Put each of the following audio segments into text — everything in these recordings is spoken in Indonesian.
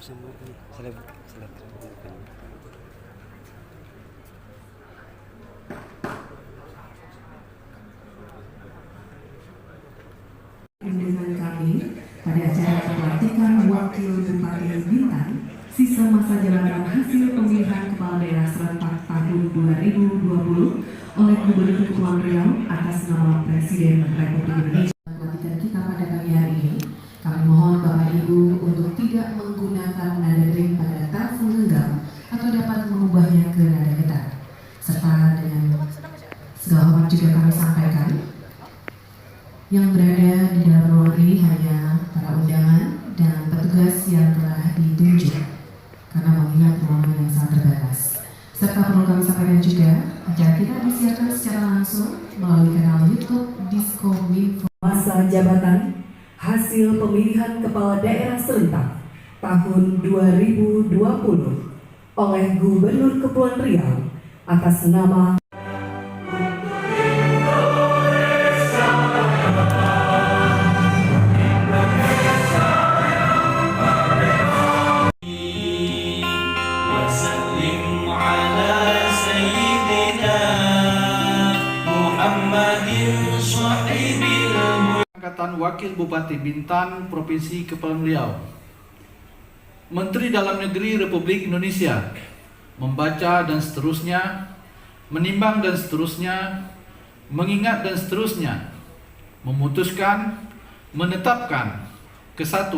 Dengan kami pada acara pelantikan Wakil Bupati Bintan, sisa masa jabatan hasil pemilihan kepala daerah serentak tahun 2020 oleh Gubernur Kepulauan Riau atas nama Presiden Republik Indonesia. Pelantikan kita pada pagi hari ini, kami mohon Bapak Ibu untuk tidak menggunakan nada ring pada telepon genggam atau dapat mengubahnya ke nada getar. Serta dengan segala hormat juga kami sampaikan, yang berada di dalam ruang ini hanya para undangan dan petugas yang telah ditunjuk karena mengingat ruangan yang sangat terbatas. Serta perlu kami sampaikan juga, acara kita disiarkan secara langsung melalui kanal YouTube Diskominfo. Masa jabatan hasil pemilihan kepala daerah serentak tahun 2020 oleh Gubernur Kepulauan Riau atas nama Angkatan Wakil Bupati Bintan Provinsi Kepulauan Riau. Menteri Dalam Negeri Republik Indonesia membaca dan seterusnya, menimbang dan seterusnya, mengingat dan seterusnya, memutuskan, menetapkan, ke-1,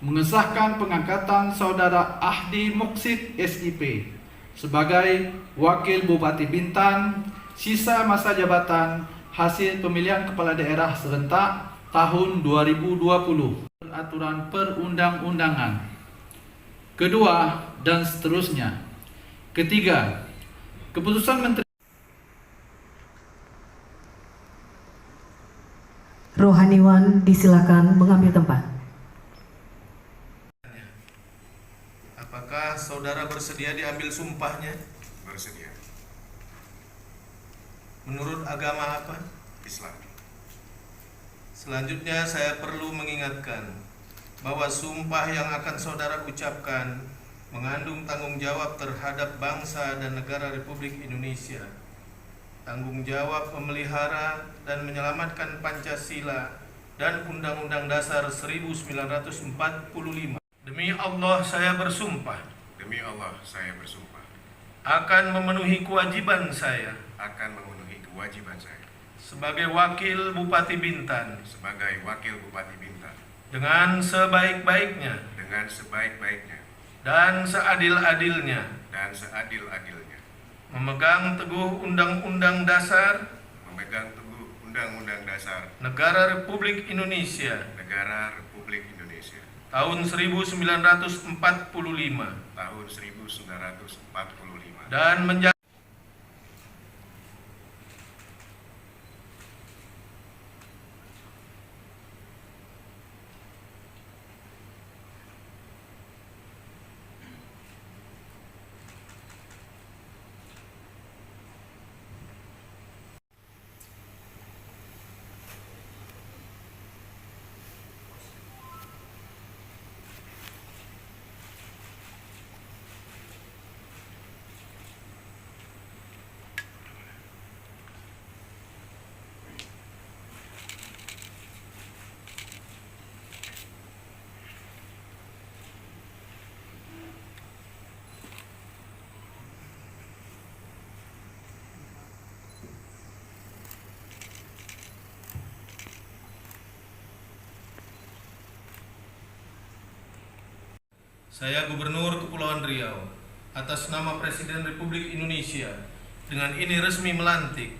mengesahkan pengangkatan Saudara Ahdi Muksid SIP sebagai Wakil Bupati Bintan sisa masa jabatan hasil pemilihan kepala daerah serentak tahun 2020 peraturan perundang-undangan. Kedua, dan seterusnya. Ketiga, keputusan Menteri. Rohaniwan disilakan mengambil tempat. Apakah saudara bersedia diambil sumpahnya? Bersedia. Menurut agama apa? Islam. Selanjutnya saya perlu mengingatkan bahwa sumpah yang akan saudara ucapkan mengandung tanggung jawab terhadap bangsa dan negara Republik Indonesia, tanggung jawab memelihara dan menyelamatkan Pancasila dan Undang-Undang Dasar 1945. Demi Allah saya bersumpah. Demi Allah saya bersumpah. Akan memenuhi kewajiban saya. Akan memenuhi kewajiban saya. Sebagai Wakil Bupati Bintan. Sebagai Wakil Bupati Bintan. Dengan sebaik-baiknya. Dengan sebaik-baiknya. Dan seadil-adilnya. Dan seadil-adilnya. Memegang teguh Undang-Undang Dasar. Memegang teguh Undang-Undang Dasar. Negara Republik Indonesia. Negara Republik Indonesia. Tahun 1945. Tahun 1945. Dan menjaga Saya Gubernur Kepulauan Riau atas nama Presiden Republik Indonesia dengan ini resmi melantik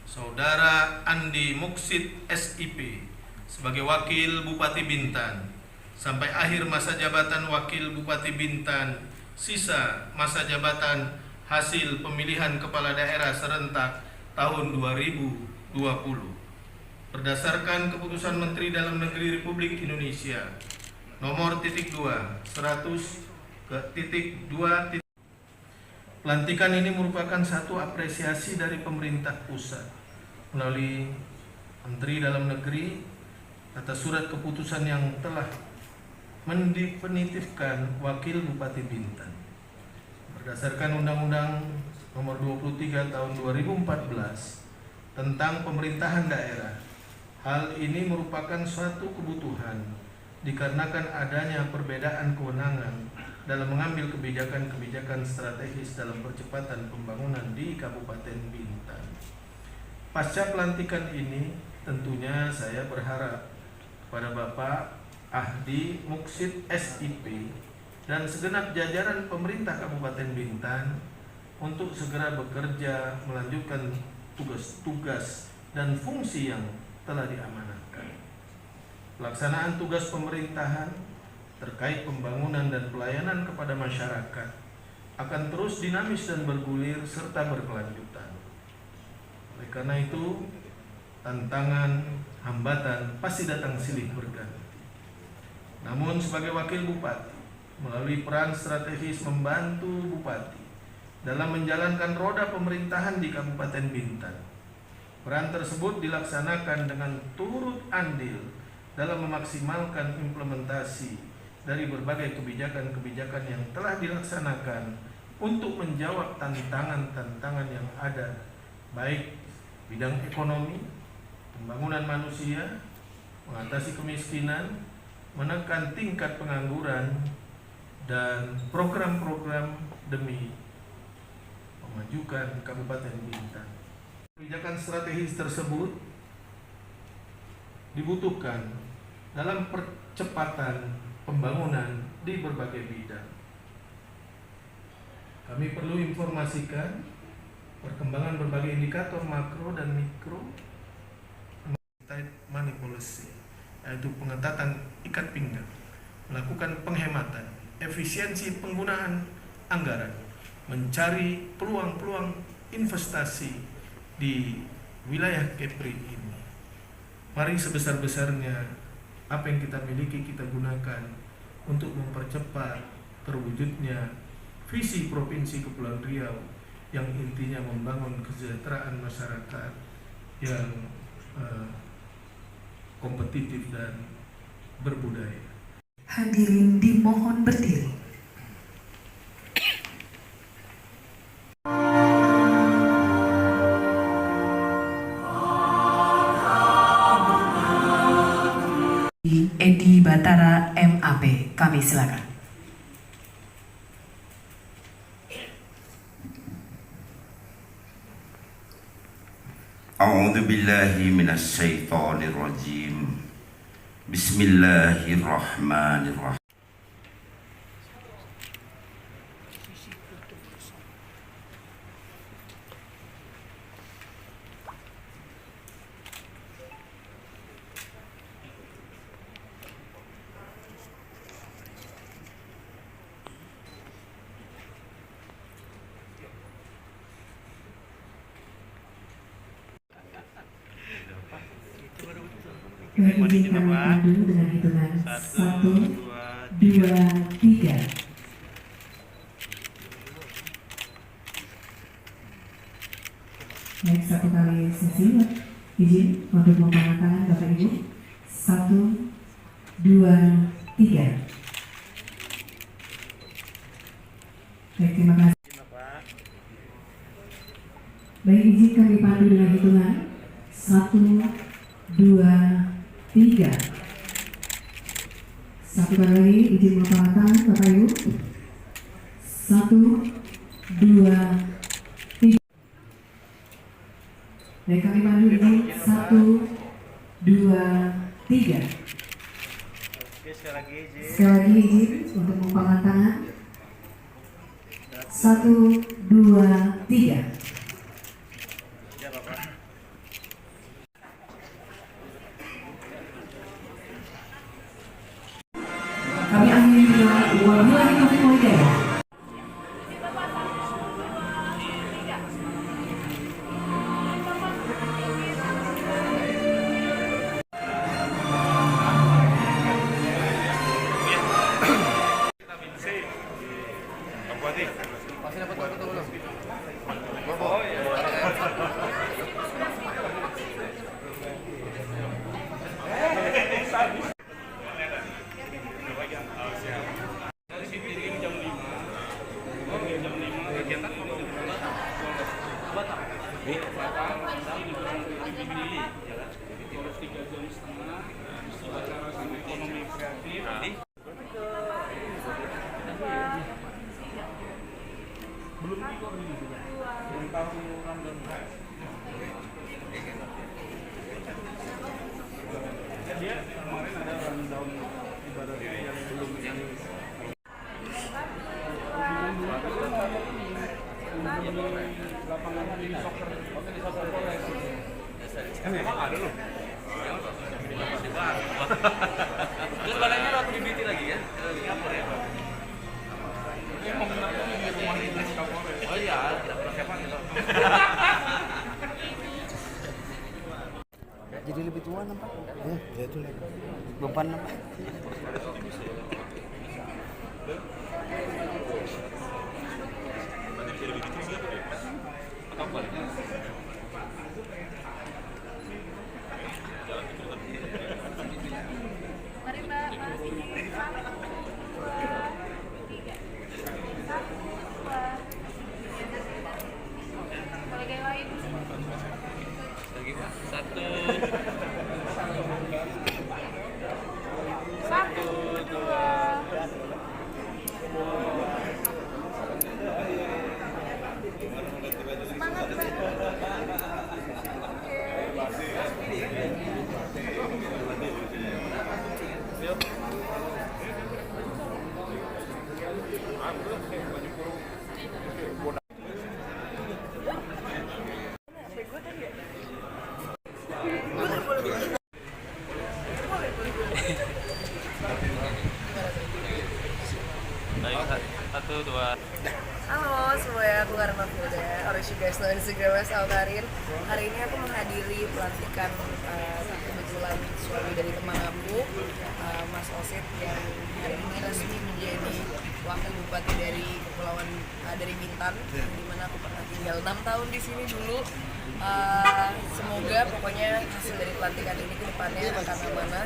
Saudara Andi Muksid SIP sebagai Wakil Bupati Bintan sampai akhir masa jabatan Wakil Bupati Bintan sisa masa jabatan hasil pemilihan kepala daerah serentak tahun 2020 berdasarkan keputusan Menteri Dalam Negeri Republik Indonesia nomor titik 2 100.2. Pelantikan ini merupakan satu apresiasi dari pemerintah pusat melalui Menteri Dalam Negeri atas surat keputusan yang telah mendefinitifkan Wakil Bupati Bintan. Berdasarkan Undang-Undang Nomor 23 Tahun 2014 tentang Pemerintahan Daerah, hal ini merupakan suatu kebutuhan dikarenakan adanya perbedaan kewenangan dalam mengambil kebijakan-kebijakan strategis dalam percepatan pembangunan di Kabupaten Bintan. Pasca pelantikan ini, tentunya saya berharap kepada Bapak Ahdi Muksid SIP dan segenap jajaran pemerintah Kabupaten Bintan untuk segera bekerja melanjutkan tugas-tugas dan fungsi yang telah diamanatkan. Pelaksanaan tugas pemerintahan terkait pembangunan dan pelayanan kepada masyarakat akan terus dinamis dan bergulir serta berkelanjutan. Oleh karena itu, tantangan, hambatan pasti datang silih berganti. Namun sebagai wakil bupati, melalui peran strategis membantu bupati dalam menjalankan roda pemerintahan di Kabupaten Bintan, peran tersebut dilaksanakan dengan turut andil dalam memaksimalkan implementasi dari berbagai kebijakan-kebijakan yang telah dilaksanakan untuk menjawab tantangan-tantangan yang ada, baik bidang ekonomi, pembangunan manusia, mengatasi kemiskinan, menekan tingkat pengangguran, dan program-program demi memajukan Kabupaten Bintan. Kebijakan strategis tersebut dibutuhkan dalam percepatan pembangunan di berbagai bidang. Kami perlu informasikan perkembangan berbagai indikator makro dan mikro tight money policy, yaitu pengetatan ikat pinggang, melakukan penghematan, efisiensi penggunaan anggaran, mencari peluang-peluang investasi di wilayah Kepri ini. Mari sebesar-besarnya apa yang kita miliki kita gunakan untuk mempercepat terwujudnya visi Provinsi Kepulauan Riau yang intinya membangun kesejahteraan masyarakat yang kompetitif dan berbudaya. Hadirin dimohon berdiri. Edi Batara MAP, kami silakan. A'udzu billahi minasy syaithanir rajim. Bismillahirrahmanirrahim. Izin kami pandu dengan hitungan 1, 2, 3. Baik, satu kali sesi. Izin untuk mengangkat tangan Bapak Ibu. 1, 2, 3. Baik, terima kasih. Baik, izin kami pandu dengan hitungan 1, 2, 3. Satu kali lagi izin mengangkat tangan Bapak Ibu. 1, 2, 3. Baik, kami pandu izin 1, 2, 3. Sekali lagi izin untuk mengangkat tangan. 1, 2, 3. Kami akhiri dengan wabillahi taufiq wal hidayah. Terus badannya waktu di BT lagi ya? Oh iya, tidak pernah siapa gitu. Jadi lebih tua nampak? Ya itu lagi. Beban nampak? Mari Mbak, mari. 1, 2, 3. 1, 2. Boleh gaya lain? Lagi Pak. 1, 2. Semangat Mbak. baik 1, 2. Halo semuanya, aku Karma Fuda, or you guys know Instagramnya Karin. Hari ini aku menghadiri pelantikan kebetulan suami dari teman aku, Mas Osit, yang hari ini resmi menjadi wakil bupati dari Kepulauan dari Bintan, di mana aku pernah tinggal 6 tahun di sini dulu. Semoga pokoknya hasil dari pelantikan ini ke depannya akan amanah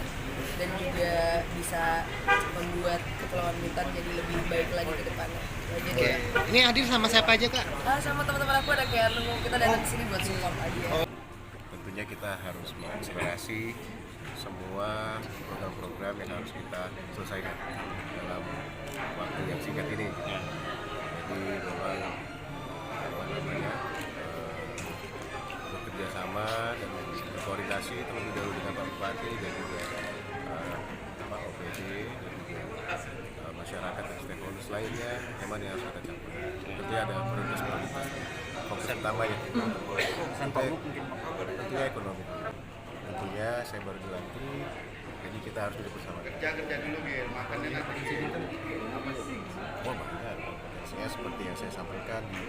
dan juga bisa membuat Kepulauan Bintan jadi lebih baik lagi ke depannya. Jadi Ini hadir sama siapa aja kak? sama teman-teman aku ada kayak nunggu, kita datang ke sini buat support aja. Tentunya kita harus mengakselerasi semua program-program yang harus kita selesaikan dalam waktu yang singkat ini. Jadi memang apa namanya bekerja sama dan berkoordinasi terlebih dahulu dengan Pak Bupati dan juga Pak OPD dan juga masyarakat dan stakeholders lainnya yang mana yang harus kita capai. Tentunya ada prioritas fokus utamanya tentunya ekonomi. Tentunya saya baru dilantik, jadi kita harus duduk bersama. Kerja dulu Gil, makannya nanti di sini kan apa sih? Oh banyak, potensinya seperti yang saya sampaikan di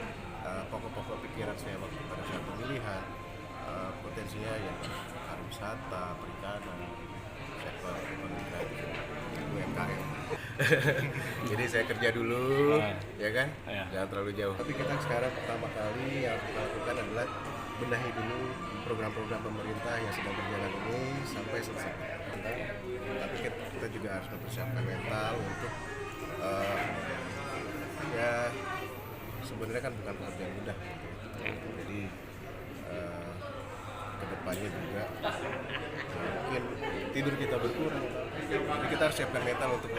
pokok-pokok pikiran saya waktu pada saat pemilihan. Potensinya yang pariwisata, perikanan, sektor ekonomi kreatif, UMKM. Jadi saya kerja dulu, ya kan? Jangan terlalu jauh. Tapi kita sekarang pertama kali yang kita lakukan adalah benahi dulu program-program pemerintah yang sedang berjalan ini sampai selesai. Tapi kita juga harus mempersiapkan mental untuk ya sebenarnya kan bukan pekerjaan mudah. Jadi kedepannya juga mungkin tidur kita berkurang. Jadi kita harus siapkan mental untuk